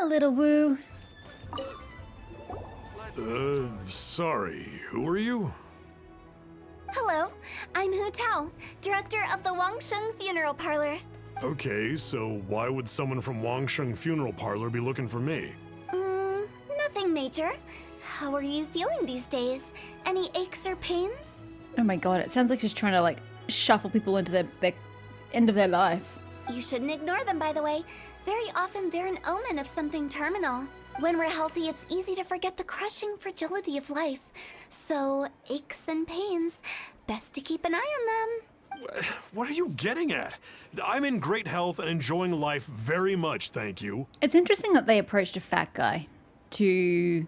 little woo. Sorry, who are you? Hello, I'm Hu Tao, director of the Wangsheng Funeral Parlor. Okay, so why would someone from Wangsheng Funeral Parlor be looking for me? Nothing major. How are you feeling these days? Any aches or pains? Oh my god, it sounds like she's trying to like shuffle people into their end of their life. You shouldn't ignore them, by the way. Very often they're an omen of something terminal. When we're healthy, it's easy to forget the crushing fragility of life. So, aches and pains, best to keep an eye on them. What are you getting at? I'm in great health and enjoying life very much, thank you. It's interesting that they approached a fat guy to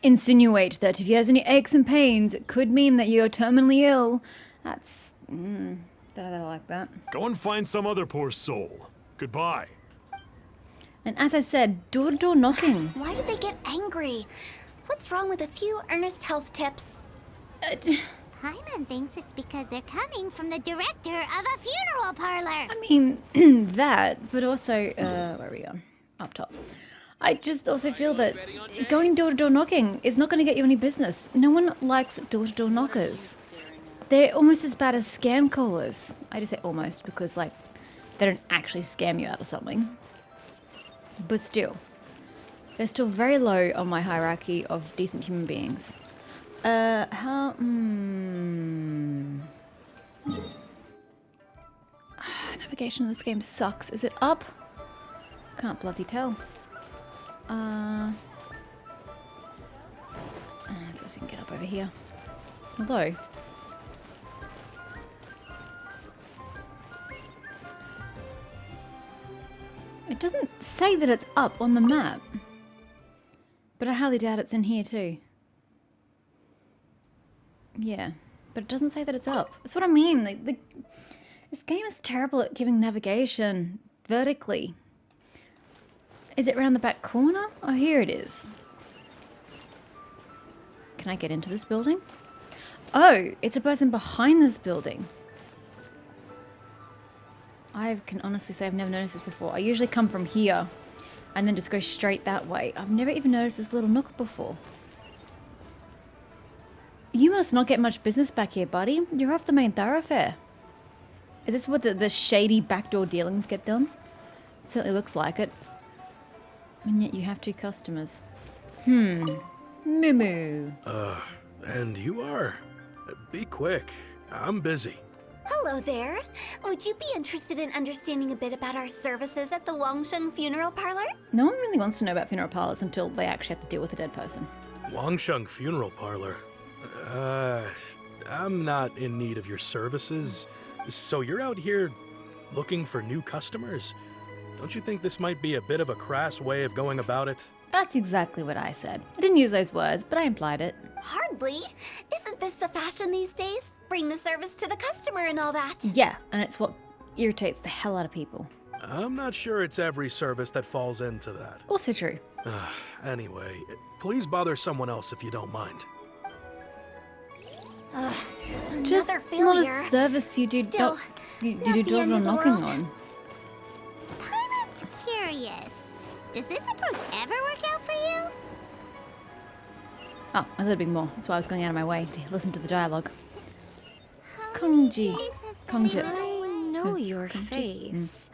insinuate that if he has any aches and pains, it could mean that you're terminally ill. That's... don't like that. Go and find some other poor soul. Goodbye. And as I said, door-to-door knocking. Why did they get angry? What's wrong with a few earnest health tips? Paimon thinks it's because they're coming from the director of a funeral parlor. I mean, that, but also, where are we going? Up top. I just also feel that going door-to-door knocking is not going to get you any business. No one likes door-to-door knockers. They're almost as bad as scam callers. I just say almost because, like, they don't actually scam you out of something. But still, they're still very low on my hierarchy of decent human beings. Navigation of this game sucks. Is it up? Can't bloody tell. I suppose we can get up over here. Although... it doesn't say that it's up on the map. But I highly doubt it's in here too. Yeah, but it doesn't say that it's up. That's what I mean. This game is terrible at giving navigation vertically. Is it around the back corner? Oh, here it is. Can I get into this building? Oh, it's a person behind this building. I can honestly say I've never noticed this before. I usually come from here and then just go straight that way. I've never even noticed this little nook before. You must not get much business back here, buddy. You're off the main thoroughfare. Is this where the shady backdoor dealings get done? It certainly looks like it. And yet you have 2 customers. Moo. And you are? Be quick. I'm busy. Hello there. Would you be interested in understanding a bit about our services at the Wangsheng Funeral Parlor? No one really wants to know about funeral parlors until they actually have to deal with a dead person. Wangsheng Funeral Parlor? I'm not in need of your services. So you're out here looking for new customers? Don't you think this might be a bit of a crass way of going about it? That's exactly what I said. I didn't use those words, but I implied it. Hardly. Isn't this the fashion these days? Bring the service to the customer and all that. Yeah, and it's what irritates the hell out of people. I'm not sure it's every service that falls into that. Also true. Anyway, please bother someone else if you don't mind. Just Another failure. not a service you do. Still, You not do the end door of the knocking world. on. Paimon's curious. Does this approach ever work out for you? Oh, a little bit more. That's why I was going out of my way to listen to the dialogue. Kongji. Kongji. I know your face.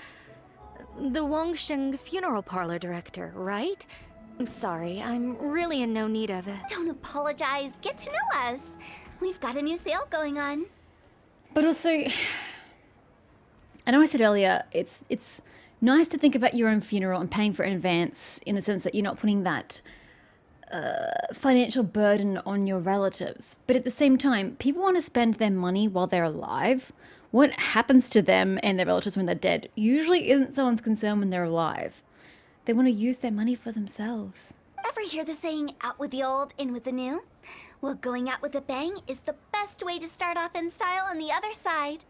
The Wangsheng Funeral Parlor director, right? I'm sorry, I'm really in no need of it. Don't apologize. Get to know us. We've got a new sale going on. But also, I know I said earlier, it's nice to think about your own funeral and paying for it in advance in the sense that you're not putting that financial burden on your relatives. But at the same time, people want to spend their money while they're alive. What happens to them and their relatives when they're dead usually isn't someone's concern when they're alive. They want to use their money for themselves. Ever hear the saying, out with the old, in with the new? Well, going out with a bang is the best way to start off in style on the other side.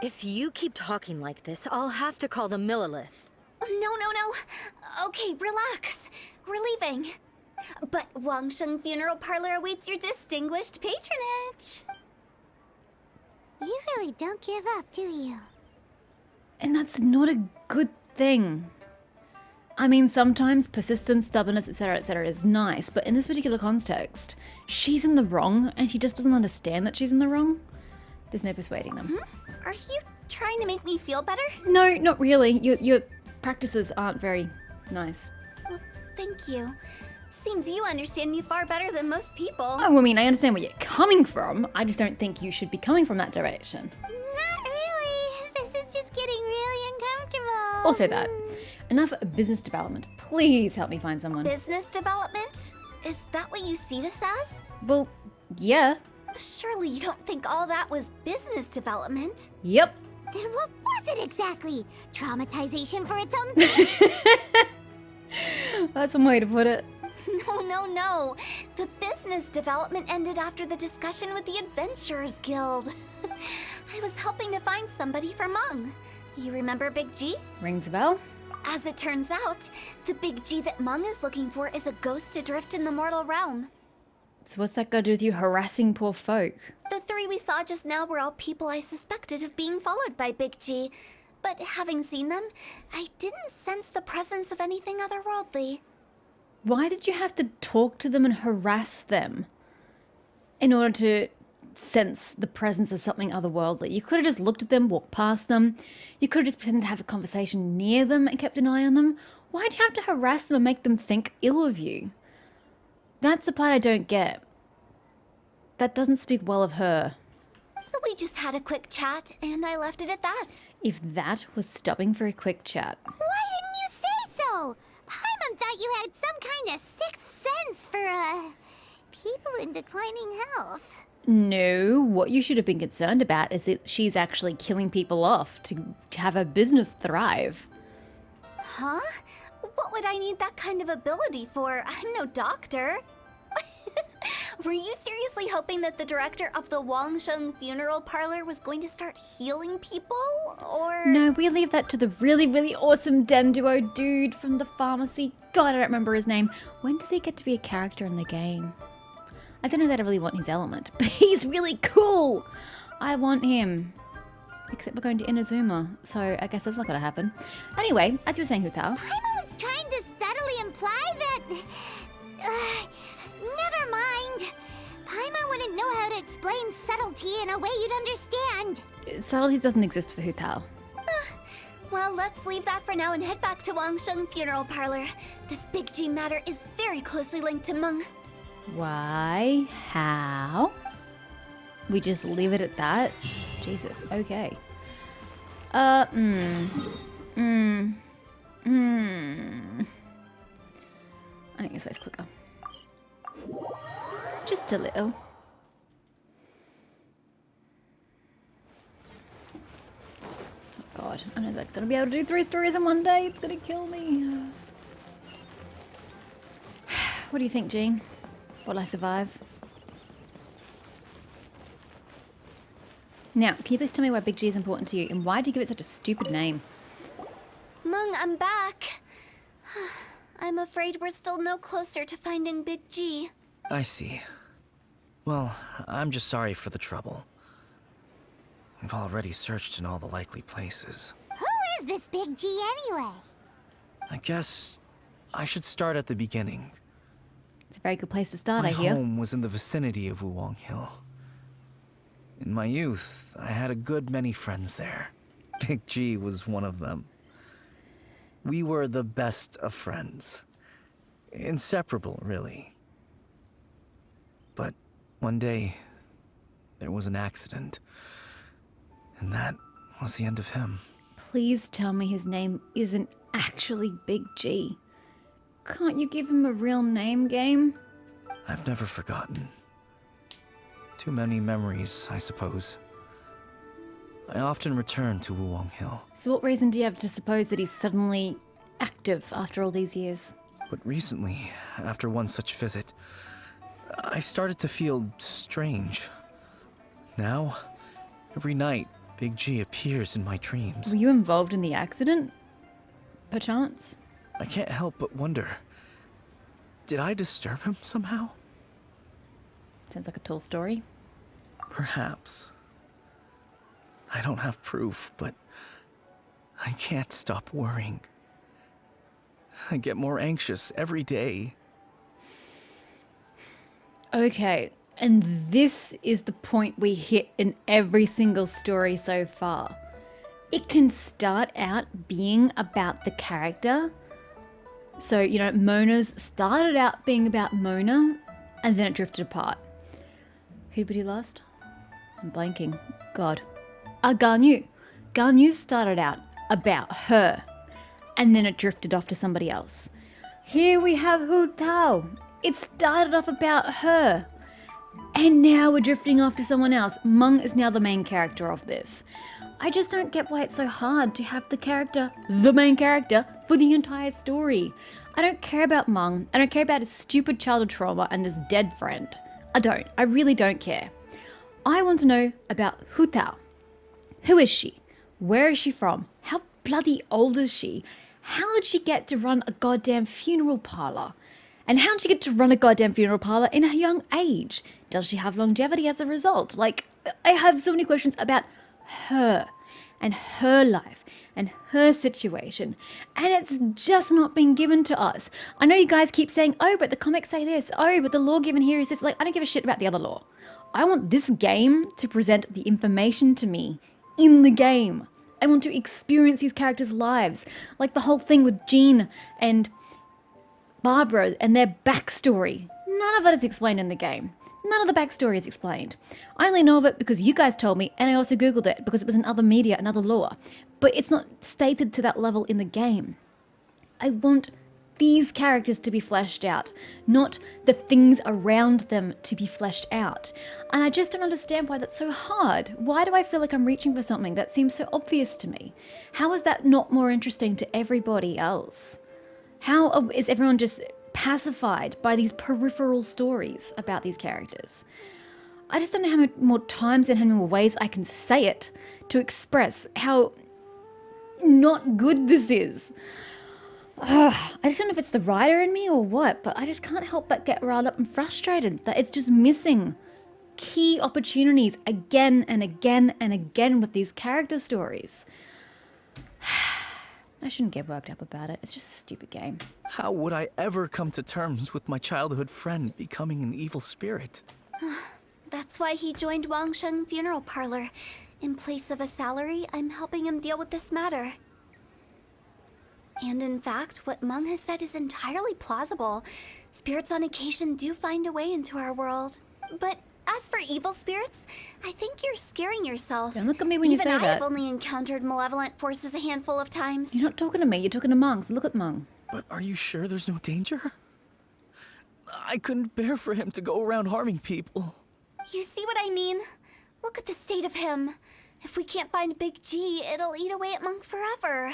If you keep talking like this, I'll have to call the Millilith. No. Okay, relax. We're leaving. But Wangsheng Funeral Parlor awaits your distinguished patronage. You really don't give up, do you? And that's not a good thing. I mean, sometimes persistence, stubbornness, etc., is nice, but in this particular context, she's in the wrong, and she just doesn't understand that she's in the wrong. There's no persuading them. Are you trying to make me feel better? No, not really. Your practices aren't very nice. Well, thank you. Seems you understand me far better than most people. Oh, I mean, I understand where you're coming from. I just don't think you should be coming from that direction. Not really. This is just getting really uncomfortable. Also that. Enough business development. Please help me find someone. Business development? Is that what you see this as? Well, yeah. Surely you don't think all that was business development? Yep. Then what was it exactly? Traumatization for its own sake? That's one way to put it. No. The business development ended after the discussion with the Adventurers Guild. I was helping to find somebody for Mung. You remember Big G? Rings a bell. As it turns out, the Big G that Mung is looking for is a ghost adrift in the mortal realm. So what's that got to do with you harassing poor folk? The three we saw just now were all people I suspected of being followed by Big G. But having seen them, I didn't sense the presence of anything otherworldly. Why did you have to talk to them and harass them in order to sense the presence of something otherworldly? You could have just looked at them, walked past them. You could have just pretended to have a conversation near them and kept an eye on them. Why'd you have to harass them and make them think ill of you? That's the part I don't get. That doesn't speak well of her. So we just had a quick chat, and I left it at that. If that was stopping for a quick chat. Why didn't you say so? Paimon thought you had some kind of sixth sense for, people in declining health. No, what you should have been concerned about is that she's actually killing people off to have her business thrive. Huh? What would I need that kind of ability for? I'm no doctor. Were you seriously hoping that the director of the Wangsheng funeral parlor was going to start healing people? Or... No, we leave that to the really, really awesome Denduo dude from the pharmacy. God, I don't remember his name. When does he get to be a character in the game? I don't know that I really want his element, but he's really cool. I want him. Except we're going to Inazuma, so I guess that's not going to happen. Anyway, as you were saying, Hutao. Paimon was trying to subtly imply that... never mind. Paimon wouldn't know how to explain subtlety in a way you'd understand. Subtlety doesn't exist for Hutao. Well, let's leave that for now and head back to Wangsheng funeral parlor. This Big G matter is very closely linked to Mung. Why? How? We just leave it at that? Jesus, okay. I think this way's quicker. Just a little. Oh god, I'm not gonna be able to do 3 stories in one day. It's gonna kill me. What do you think, Jean? Will I survive? Now, can you please tell me why Big G is important to you, and why do you give it such a stupid name? Mung, I'm back. I'm afraid we're still no closer to finding Big G. I see. Well, I'm just sorry for the trouble. We've already searched in all the likely places. Who is this Big G anyway? I guess I should start at the beginning. It's a very good place to start, My I hear. home was in the vicinity of Wuwang Hill. In my youth, I had a good many friends there. Big G was one of them. We were the best of friends. Inseparable, really. But one day, there was an accident. And that was the end of him. Please tell me his name isn't actually Big G. Can't you give him a real name, game? I've never forgotten. Too many memories, I suppose. I often return to Wuwang Hill. So what reason do you have to suppose that he's suddenly active after all these years? But recently, after one such visit, I started to feel strange. Now, every night, Big G appears in my dreams. Were you involved in the accident? Perchance? I can't help but wonder, did I disturb him somehow? Sounds like a tall story. Perhaps. I don't have proof, but I can't stop worrying. I get more anxious every day. Okay, and this is the point we hit in every single story so far. It can start out being about the character. So, you know, Mona's started out being about Mona, and then it drifted apart. Who did he last? I'm blanking. God. Ganyu. Ganyu started out about her, and then it drifted off to somebody else. Here we have Hu Tao. It started off about her, and now we're drifting off to someone else. Mung is now the main character of this. I just don't get why it's so hard to have the main character, for the entire story. I don't care about Mung. I don't care about his stupid childhood trauma and this dead friend. I don't. I really don't care. I want to know about Hu Tao. Who is she? Where is she from? How bloody old is she? How did she get to run a goddamn funeral parlor? And how did she get to run a goddamn funeral parlor in a young age? Does she have longevity as a result? Like, I have so many questions about her and her life and her situation, and it's just not been given to us. I know you guys keep saying, oh, but the comics say this, oh, but the lore given here is this. Like, I don't give a shit about the other lore. I want this game to present the information to me in the game. I want to experience these characters' lives, like the whole thing with Jean and Barbara and their backstory. None of it is explained in the game. None of the backstory is explained. I only know of it because you guys told me, and I also googled it because it was in other media and other lore. But it's not stated to that level in the game. I want these characters to be fleshed out, not the things around them to be fleshed out. And I just don't understand why that's so hard. Why do I feel like I'm reaching for something that seems so obvious to me? How is that not more interesting to everybody else? How is everyone just pacified by these peripheral stories about these characters? I just don't know how many more times and how many more ways I can say it to express how not good this is. I just don't know if it's the writer in me or what, but I just can't help but get riled up and frustrated that it's just missing key opportunities again and again and again with these character stories. I shouldn't get worked up about it. It's just a stupid game. How would I ever come to terms with my childhood friend becoming an evil spirit? That's why he joined Wangsheng Funeral Parlor. In place of a salary, I'm helping him deal with this matter. And in fact, what Mung has said is entirely plausible. Spirits on occasion do find a way into our world. But as for evil spirits, I think you're scaring yourself. Don't look at me when you say that. Even I have only encountered malevolent forces a handful of times. You're not talking to me, you're talking to Mung, so look at Mung. But are you sure there's no danger? I couldn't bear for him to go around harming people. You see what I mean? Look at the state of him. If we can't find Big G, it'll eat away at Mung forever.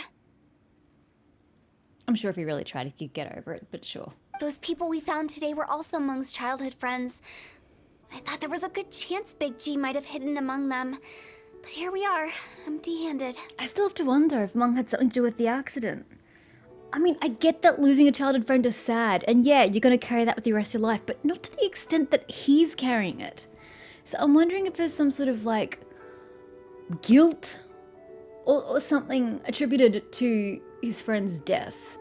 I'm sure if he really tried, he could get over it, but sure. Those people we found today were also Mung's childhood friends. I thought there was a good chance Big G might have hidden among them. But here we are, empty-handed. I still have to wonder if Mung had something to do with the accident. I mean, I get that losing a childhood friend is sad, and yeah, you're going to carry that with you the rest of your life, but not to the extent that he's carrying it. So I'm wondering if there's some sort of, like, guilt or something attributed to his friend's death.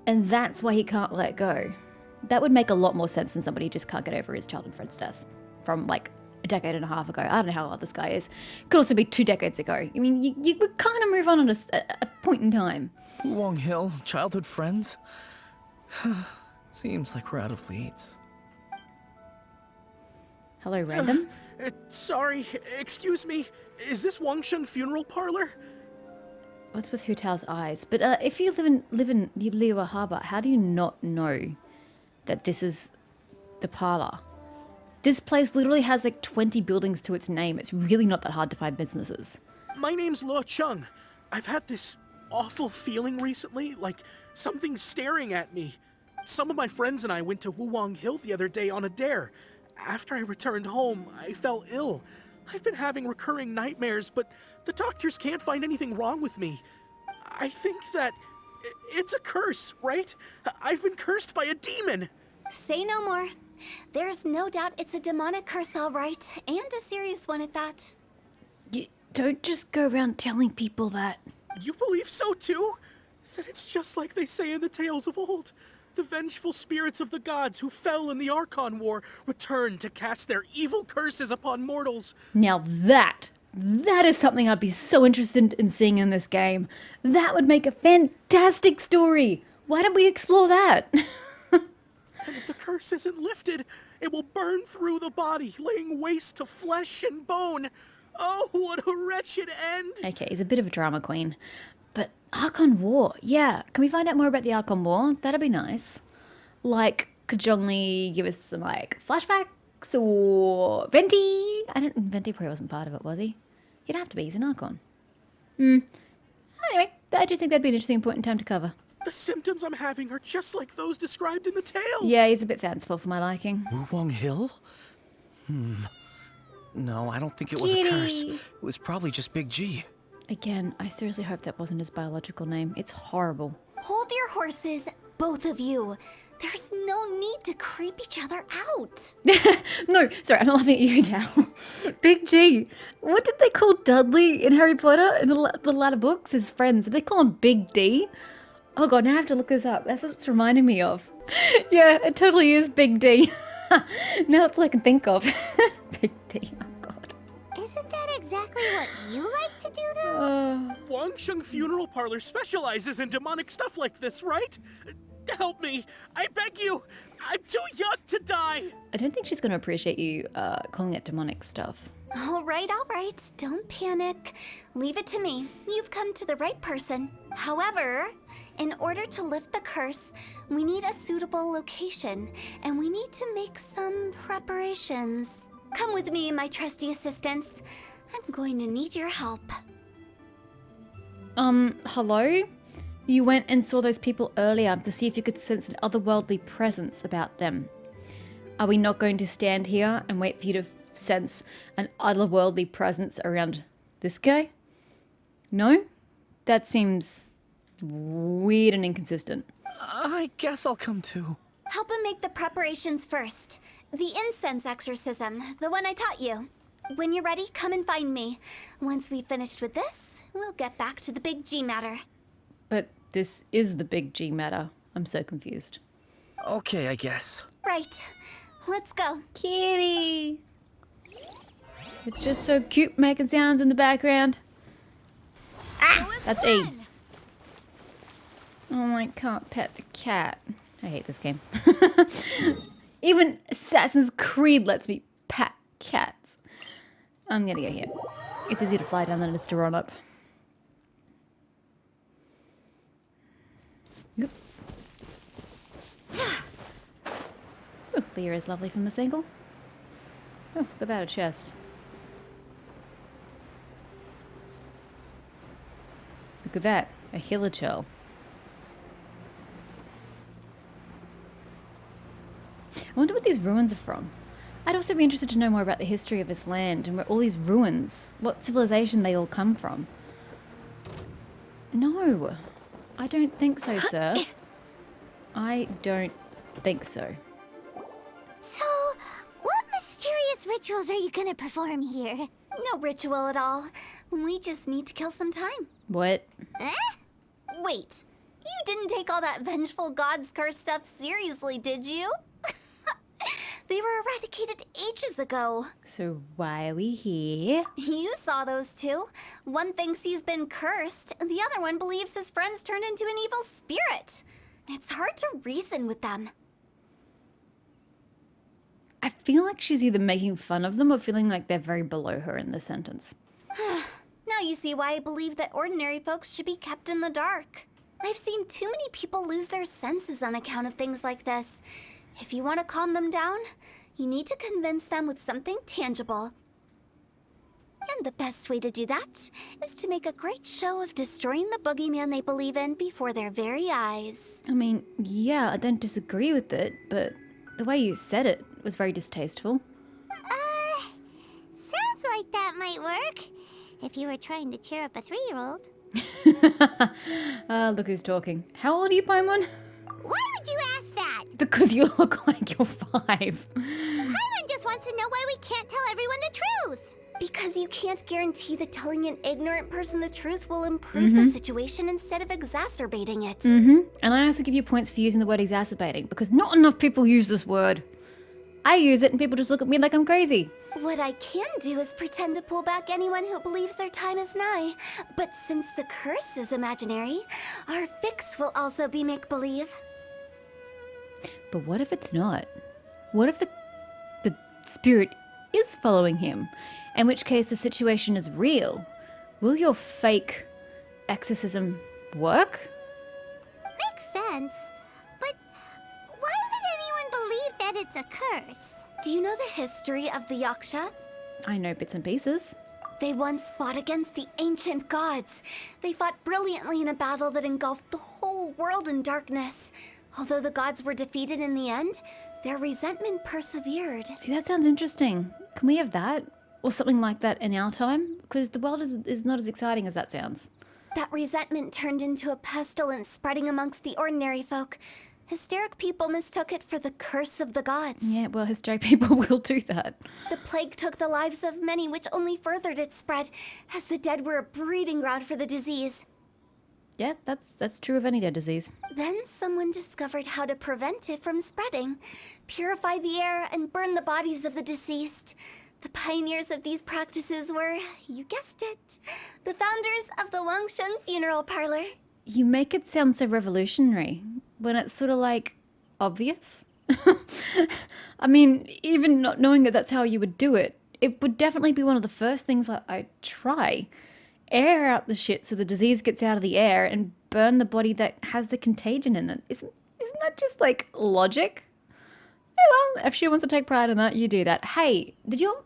And that's why he can't let go. That would make a lot more sense than somebody who just can't get over his childhood friend's death from, like, a decade and a half ago. I don't know how old this guy is. Could also be 2 decades ago. I mean, you would kind of move on a point in time. Wong Hill, childhood friends? Seems like we're out of leads. Hello, random? Sorry, excuse me. Is this Wangsheng Funeral Parlor? What's with Hu Tao's eyes? But if you live in Liwa Harbor, how do you not know that this is the parlor? This place literally has like 20 buildings to its name. It's really not that hard to find businesses. My name's Luo Chung. I've had this awful feeling recently, like something's staring at me. Some of my friends and I went to Wuwang Hill the other day on a dare. After I returned home, I fell ill. I've been having recurring nightmares, but the doctors can't find anything wrong with me. I think that it's a curse, right? I've been cursed by a demon. Say no more. There's no doubt it's a demonic curse, all right, and a serious one at that. You don't just go around telling people that. You believe so too? Then it's just like they say in the tales of old. The vengeful spirits of the gods who fell in the Archon War return to cast their evil curses upon mortals. Now that is something I'd be so interested in seeing in this game. That would make a fantastic story. Why don't we explore that? And if the curse isn't lifted, it will burn through the body, laying waste to flesh and bone. Oh, what a wretched end! Okay, he's a bit of a drama queen. But Archon War, yeah. Can we find out more about the Archon War? That'd be nice. Like, could Zhongli give us some, like, flashbacks or Venti? Venti probably wasn't part of it, was he? He'd have to be, he's an Archon. Anyway, I just think that'd be an interesting point in time to cover. The symptoms I'm having are just like those described in the tales. Yeah, he's a bit fanciful for my liking. Wuwang Hill? No, I don't think it was a curse. Kitty. It was probably just Big G. Again, I seriously hope that wasn't his biological name. It's horrible. Hold your horses, both of you. There's no need to creep each other out. No, sorry, I'm not laughing at you now. Big G. What did they call Dudley in Harry Potter in the latter books? His friends. Did they call him Big D? Oh god, now I have to look this up. That's what it's reminding me of. Yeah, it totally is Big D. Now that's all I can think of. Big D. Oh god. Isn't that exactly what you like to do, though? Wangsheng Funeral Parlor specializes in demonic stuff like this, right? Help me! I beg you! I'm too young to die! I don't think she's going to appreciate you calling it demonic stuff. All right. Don't panic. Leave it to me. You've come to the right person. However, in order to lift the curse, we need a suitable location, and we need to make some preparations. Come with me, my trusty assistants. I'm going to need your help. Hello? You went and saw those people earlier to see if you could sense an otherworldly presence about them. Are we not going to stand here and wait for you to sense an otherworldly presence around this guy? No? That seems weird and inconsistent. I guess I'll come too. Help him make the preparations first. The incense exorcism, the one I taught you. When you're ready, come and find me. Once we've finished with this, we'll get back to the Big G matter. But this is the Big G matter. I'm so confused. Okay, I guess. Right. Let's go. Kitty! It's just so cute making sounds in the background. Ah! That's E. Oh, I can't pet the cat. I hate this game. Even Assassin's Creed lets me pet cats. I'm gonna go here. It's easier to fly down than it is to run up. Yep. Ooh, Leah is lovely from this angle. Oh, without a chest. Look at that, a hilichurl. I wonder what these ruins are from. I'd also be interested to know more about the history of this land and where all these ruins, what civilization they all come from. No, I don't think so, sir. I don't think so. So, what mysterious rituals are you gonna perform here? No ritual at all. We just need to kill some time. What? Eh? Wait, you didn't take all that vengeful god's curse stuff seriously, did you? They were eradicated ages ago. So why are we here? You saw those two. One thinks he's been cursed, and the other one believes his friends turned into an evil spirit. It's hard to reason with them. I feel like she's either making fun of them or feeling like they're very below her in this sentence. Now you see why I believe that ordinary folks should be kept in the dark. I've seen too many people lose their senses on account of things like this. If you want to calm them down, you need to convince them with something tangible. And the best way to do that is to make a great show of destroying the boogeyman they believe in before their very eyes. I mean, yeah, I don't disagree with it, but the way you said it was very distasteful. Sounds like that might work. If you were trying to cheer up a 3-year-old. Look who's talking. How old are you, Paimon? Why would you ask that? Because you look like you're 5. Paimon just wants to know why we can't tell everyone the truth. Because you can't guarantee that telling an ignorant person the truth will improve the situation instead of exacerbating it. And I also give you points for using the word exacerbating, because not enough people use this word. I use it and people just look at me like I'm crazy. What I can do is pretend to pull back anyone who believes their time is nigh. But since the curse is imaginary, our fix will also be make-believe. But what if it's not? What if the spirit is following him? In which case the situation is real. Will your fake exorcism work? Makes sense. But why would anyone believe that it's a curse? Do you know the history of the Yaksha? I know bits and pieces. They once fought against the ancient gods. They fought brilliantly in a battle that engulfed the whole world in darkness. Although the gods were defeated in the end, their resentment persevered. See, that sounds interesting. Can we have that? Or something like that in our time? Because the world is not as exciting as that sounds. That resentment turned into a pestilence spreading amongst the ordinary folk. Hysteric people mistook it for the curse of the gods. Yeah, well, hysteric people will do that. The plague took the lives of many, which only furthered its spread, as the dead were a breeding ground for the disease. Yeah, that's true of any dead disease. Then someone discovered how to prevent it from spreading, purify the air, and burn the bodies of the deceased. The pioneers of these practices were, you guessed it, the founders of the Wangsheng Funeral Parlor. You make it sound so revolutionary when it's sort of like obvious. I mean, even not knowing that that's how you would do it, it would definitely be one of the first things I'd try. Air out the shit so the disease gets out of the air and burn the body that has the contagion in it. Isn't that just like logic? Yeah, well, if she wants to take pride in that, you do that. Hey, did your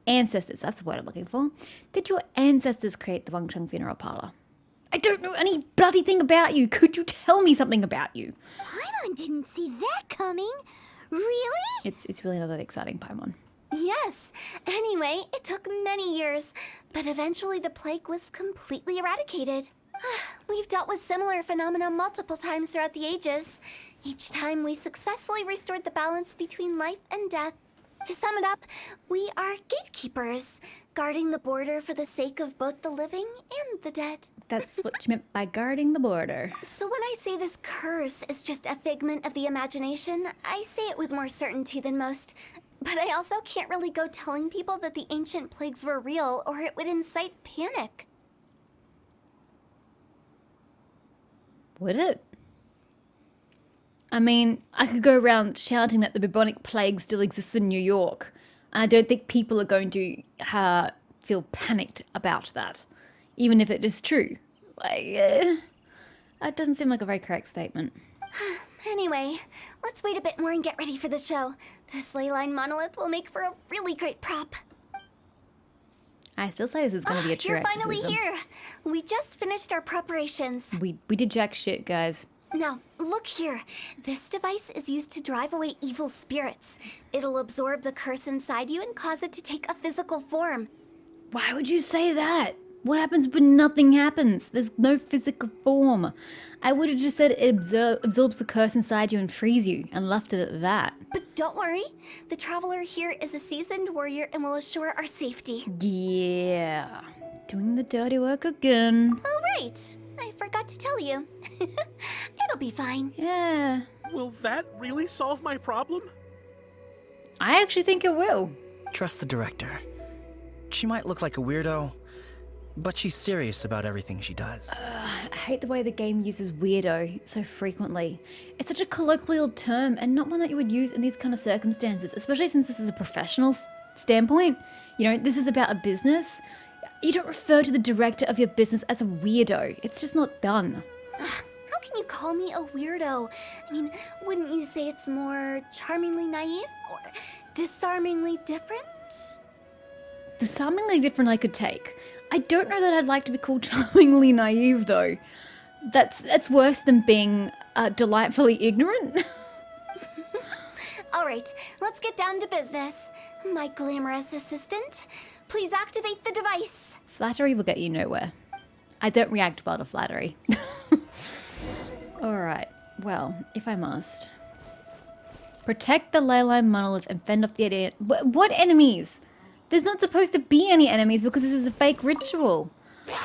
ancestors, that's the word I'm looking for, did your ancestors create the Wangcheng Funeral Parlor? I don't know any bloody thing about you. Could you tell me something about you? Paimon didn't see that coming. Really? It's really not that exciting, Paimon. Yes. Anyway, it took many years, but eventually the plague was completely eradicated. We've dealt with similar phenomena multiple times throughout the ages. Each time we successfully restored the balance between life and death. To sum it up, we are gatekeepers, guarding the border for the sake of both the living and the dead. That's what you meant by guarding the border. So when I say this curse is just a figment of the imagination, I say it with more certainty than most. But I also can't really go telling people that the ancient plagues were real, or it would incite panic. Would it? I mean, I could go around shouting that the bubonic plague still exists in New York. And I don't think people are going to feel panicked about that, even if it is true. That doesn't seem like a very correct statement. Anyway, let's wait a bit more and get ready for the show. This ley line monolith will make for a really great prop. I still say this is going to be a true You're finally exorcism. here. We just finished our preparations. We did jack shit, guys. Now, look here. This device is used to drive away evil spirits. It'll absorb the curse inside you and cause it to take a physical form. Why would you say that? What happens when nothing happens? There's no physical form. I would have just said it absorbs the curse inside you and frees you, and left it at that. But don't worry. The Traveler here is a seasoned warrior and will assure our safety. Yeah. Doing the dirty work again. Oh, right. I forgot to tell you. It'll be fine. Yeah. Will that really solve my problem? I actually think it will. Trust the director. She might look like a weirdo, but she's serious about everything she does. I hate the way the game uses weirdo so frequently. It's such a colloquial term and not one that you would use in these kind of circumstances, especially since this is a professional standpoint. You know, this is about a business. You don't refer to the director of your business as a weirdo. It's just not done. How can you call me a weirdo? I mean, wouldn't you say it's more charmingly naive or disarmingly different? Disarmingly different I could take. I don't know that I'd like to be called charmingly naive, though. That's worse than being delightfully ignorant. All right, let's get down to business. My glamorous assistant, please activate the device. Flattery will get you nowhere. I don't react well to flattery. Alright, well, if I must. Protect the ley line monolith and fend off the what enemies? There's not supposed to be any enemies because this is a fake ritual.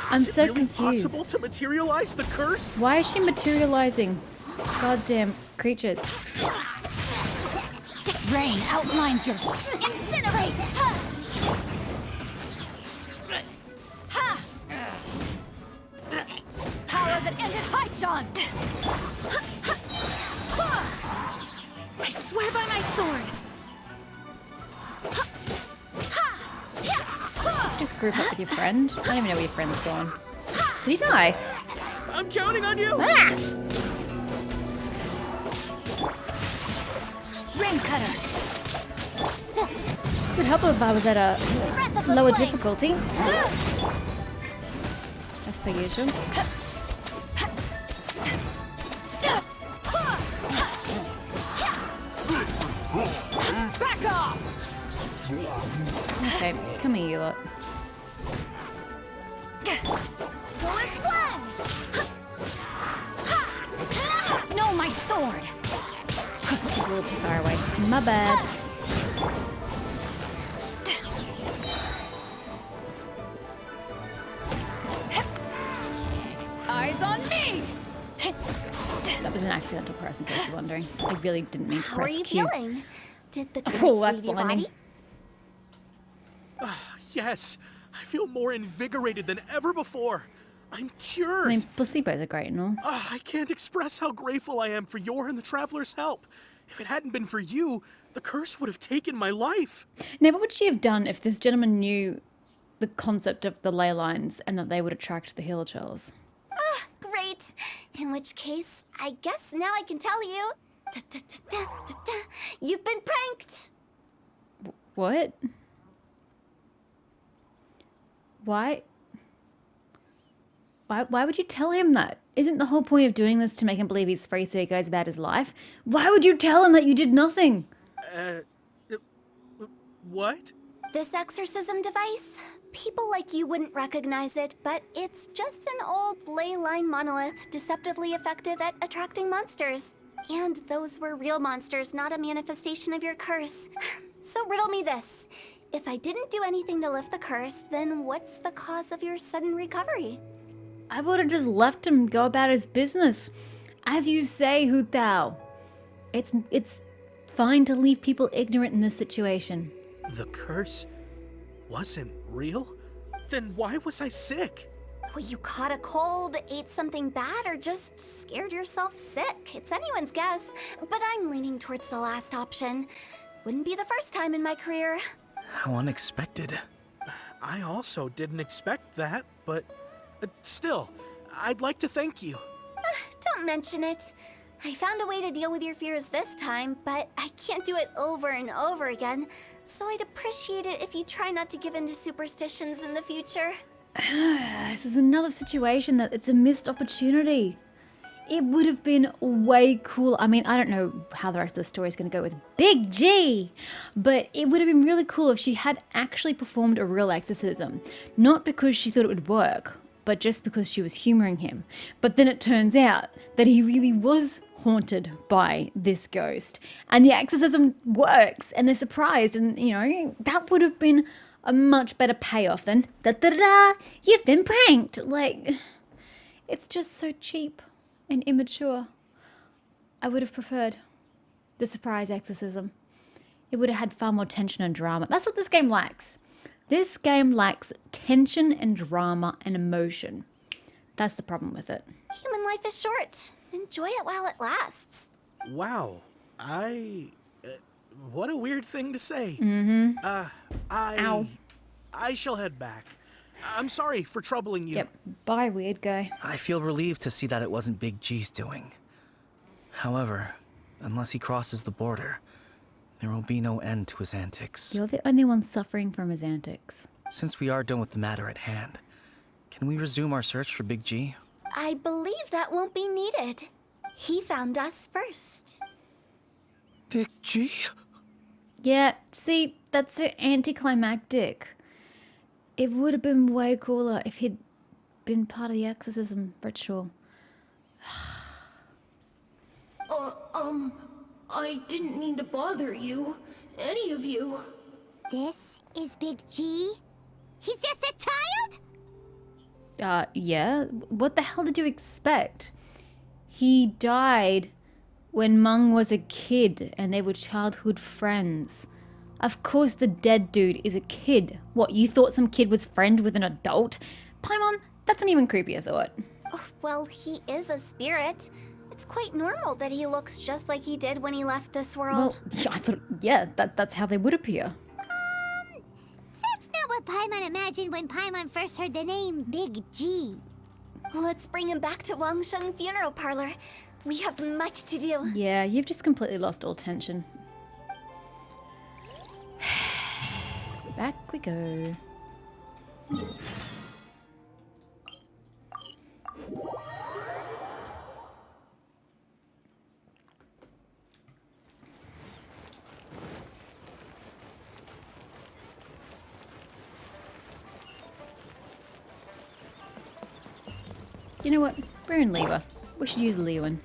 I'm Is it so really confused. possible to materialize the curse? Why is she materializing? Goddamn creatures. Rain outlines your... Incinerate! Ha! Power that ended Haishan! I swear by my sword. Just group up with your friend. I don't even know where your friend's gone. Did he die? I'm counting on you! Ah! Rain cutter! It would help if I was at a lower difficulty. As per usual. Back off! Okay, come here, you lot. Go as planned. No, my sword! He's a little too far away. My bad. Eyes on me! That was an accidental press, in case you're wondering. I really didn't mean to How are press you Q. feeling? Did the curse Oh, that's leave your blinding. body? Yes, I feel more invigorated than ever before. I'm cured. I mean, placebos are great and all. I can't express how grateful I am for your and the Traveler's help. If it hadn't been for you, the curse would have taken my life. Now, what would she have done if this gentleman knew the concept of the ley lines and that they would attract the healer chills? Great. In which case, I guess now I can tell you. Da-da-da-da-da-da. You've been pranked. What? Why? Why would you tell him that? Isn't the whole point of doing this to make him believe he's free so he goes about his life? Why would you tell him that you did nothing? What? This exorcism device, people like you wouldn't recognize it, but it's just an old ley line monolith deceptively effective at attracting monsters. And those were real monsters, not a manifestation of your curse. So riddle me this. If I didn't do anything to lift the curse, then what's the cause of your sudden recovery? I would have just left him go about his business. As you say, Hu Tao. It's fine to leave people ignorant in this situation. The curse wasn't real? Then why was I sick? Well, you caught a cold, ate something bad, or just scared yourself sick. It's anyone's guess, but I'm leaning towards the last option. Wouldn't be the first time in my career. How unexpected. I also didn't expect that, but still, I'd like to thank you. Don't mention it. I found a way to deal with your fears this time, but I can't do it over and over again. So I'd appreciate it if you try not to give in to superstitions in the future. This is another situation that it's a missed opportunity. It would have been way cool. I mean, I don't know how the rest of the story is going to go with Big G, but it would have been really cool if she had actually performed a real exorcism. Not because she thought it would work, but just because she was humoring him. But then it turns out that he really was haunted by this ghost. And the exorcism works, and they're surprised, and, you know, that would have been a much better payoff than, da-da-da, you've been pranked. Like, it's just so cheap and immature. I would have preferred the surprise exorcism. It would have had far more tension and drama. That's what this game lacks. This game lacks tension and drama and emotion. That's the problem with it. Human life is short. Enjoy it while it lasts. Wow. What a weird thing to say. Ow. I shall head back. I'm sorry for troubling you. Yep. Bye, weird guy. I feel relieved to see that it wasn't Big G's doing. However, unless he crosses the border, there will be no end to his antics. You're the only one suffering from his antics. Since we are done with the matter at hand, can we resume our search for Big G? I believe that won't be needed. He found us first. Big G? Yeah, see, that's so anticlimactic. It would have been way cooler if he'd been part of the exorcism ritual. I didn't mean to bother you. Any of you. This is Big G? He's just a child? Yeah. What the hell did you expect? He died when Mung was a kid and they were childhood friends. Of course the dead dude is a kid. What, you thought some kid was friend with an adult? Paimon, that's an even creepier thought. Oh, well, he is a spirit. It's quite normal that he looks just like he did when he left this world. Well, I thought, yeah, that's how they would appear. That's not what Paimon imagined when Paimon first heard the name Big G. Let's bring him back to Wangsheng Funeral Parlor. We have much to do. Yeah, you've just completely lost all tension. Back we go. You know what? We're in Lewa. We should use Lewan.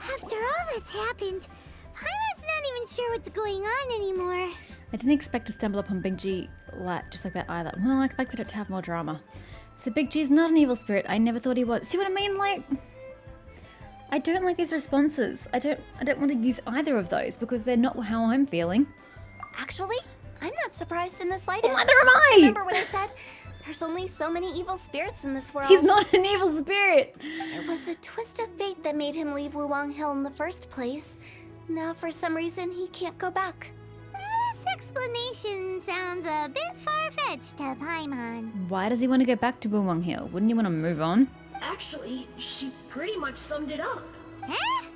After all that's happened, Paimon's not even sure what's going on anymore. I didn't expect to stumble upon Big G just like that either. Well, I expected it to have more drama. So Big G's not an evil spirit. I never thought he was. See what I mean? Like, I don't like these responses. I don't want to use either of those because they're not how I'm feeling. Actually, I'm not surprised in the slightest. Well, neither am I! Remember when I said, there's only so many evil spirits in this world? He's not an evil spirit! It was a twist of fate that made him leave Wuwang Hill in the first place. Now, for some reason, he can't go back. This explanation sounds a bit far-fetched to Paimon. Why does he want to go back to Wulwang Hill? Wouldn't you want to move on? Actually, she pretty much summed it up. Huh?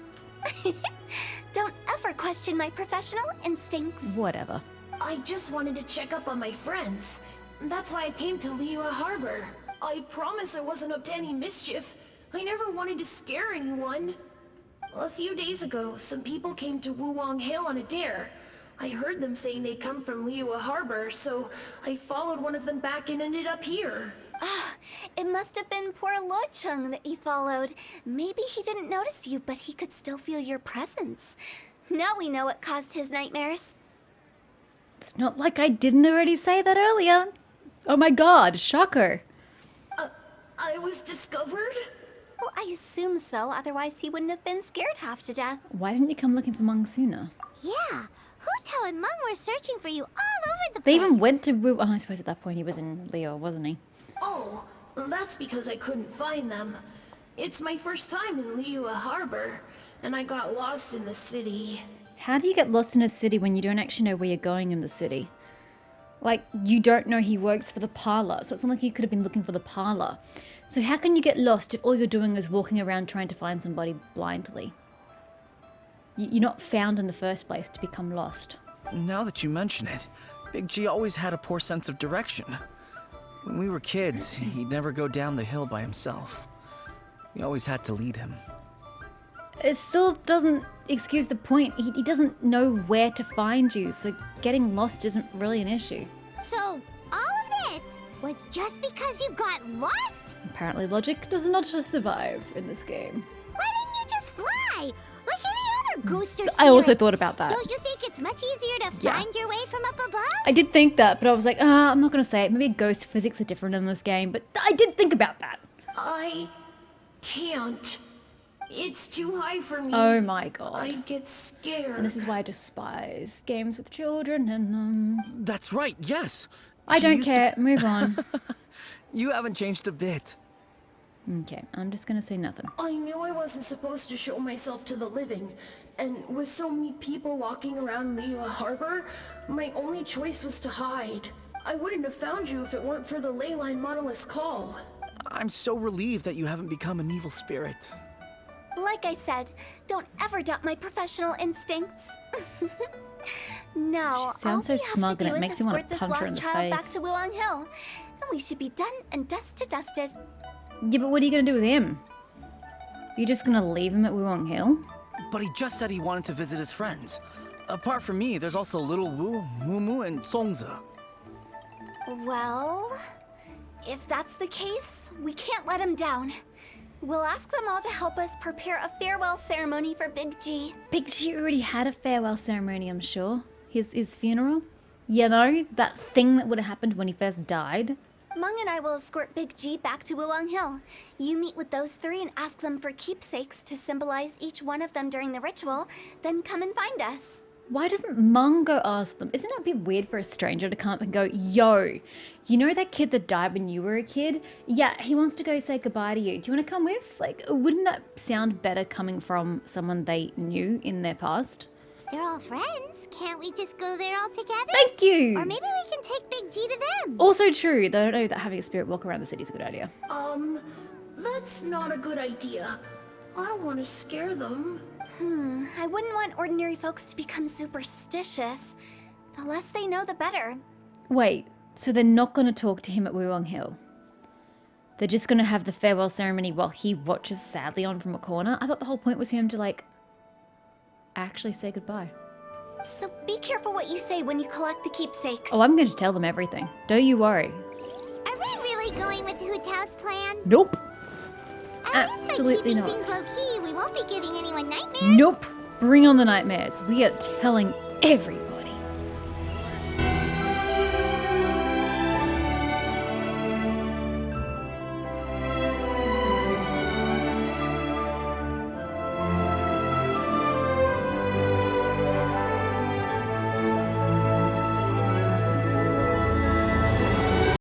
Don't ever question my professional instincts. Whatever. I just wanted to check up on my friends. That's why I came to Liyue Harbor. I promise I wasn't up to any mischief. I never wanted to scare anyone. A few days ago, some people came to Wuwang Hill on a dare. I heard them saying they'd come from Liyue Harbor, so I followed one of them back and ended up here. Ah, it must have been poor Lo Chung that you followed. Maybe he didn't notice you, but he could still feel your presence. Now we know what caused his nightmares. It's not like I didn't already say that earlier. Oh my god, shocker. I was discovered? Well, I assume so, otherwise he wouldn't have been scared half to death. Why didn't you come looking for Mung sooner? Yeah, Hu and Mung were searching for you all over the place. They even went to Oh, I suppose at that point he was in Leo, wasn't he? Oh, that's because I couldn't find them. It's my first time in Liyue Harbor, and I got lost in the city. How do you get lost in a city when you don't actually know where you're going in the city? Like, you don't know he works for the parlor, so it's not like you could have been looking for the parlor. So how can you get lost if all you're doing is walking around trying to find somebody blindly? You're not found in the first place to become lost. Now that you mention it, Big G always had a poor sense of direction. When we were kids, he'd never go down the hill by himself. We always had to lead him. It still doesn't excuse the point. He doesn't know where to find you, so getting lost isn't really an issue. So, all of this was just because you got lost? Apparently logic does not survive in this game. Why didn't you just fly? Like any other ghost or spirit? I also thought about that. Don't you think it's much easier to Yeah. find your way from up above? I did think that, but I was like, I'm not gonna say it. Maybe ghost physics are different in this game, but I did think about that. I can't. It's too high for me. Oh my god. I get scared. And this is why I despise games with children in them. That's right, yes! I He don't used to- care. Move on. You haven't changed a bit. Okay, I'm just gonna say nothing. I knew I wasn't supposed to show myself to the living, and with so many people walking around Liyue Harbor, my only choice was to hide. I wouldn't have found you if it weren't for the Leyline Monolith's call. I'm so relieved that you haven't become an evil spirit. Like I said, don't ever doubt my professional instincts. Now, She sounds all so we have smug to and do it is makes you want to escort this punch her in lost the child back face. to Wuang Hill, and we should be done and dusted. Yeah, but what are you gonna do with him? You're just gonna leave him at Wulong Hill? But he just said he wanted to visit his friends. Apart from me, there's also Little Wu, Mumu, and Songze. Well, if that's the case, we can't let him down. We'll ask them all to help us prepare a farewell ceremony for Big G. Big G already had a farewell ceremony, I'm sure. His funeral. You know, that thing that would have happened when he first died. Mung and I will escort Big G back to Wuwang Hill. You meet with those three and ask them for keepsakes to symbolize each one of them during the ritual, then come and find us. Why doesn't Mung go ask them? Isn't it a bit weird for a stranger to come up and go, yo, you know that kid that died when you were a kid? Yeah, he wants to go say goodbye to you. Do you want to come with? Like, wouldn't that sound better coming from someone they knew in their past? They're all friends. Can't we just go there all together? Thank you! Or maybe we can take Big G to them. Also true, though I don't know that having a spirit walk around the city is a good idea. That's not a good idea. I don't want to scare them. I wouldn't want ordinary folks to become superstitious. The less they know, the better. Wait, so they're not going to talk to him at Wuwang Hill? They're just going to have the farewell ceremony while he watches sadly on from a corner? I thought the whole point was for him to, like, actually say goodbye. So be careful what you say when you collect the keepsakes. Oh, I'm going to tell them everything. Don't you worry. Are we really going with Hu Tao's plan? Nope. At least by Absolutely keeping not. things low-key, we won't be giving anyone nightmares. Nope. Bring on the nightmares. We are telling everybody.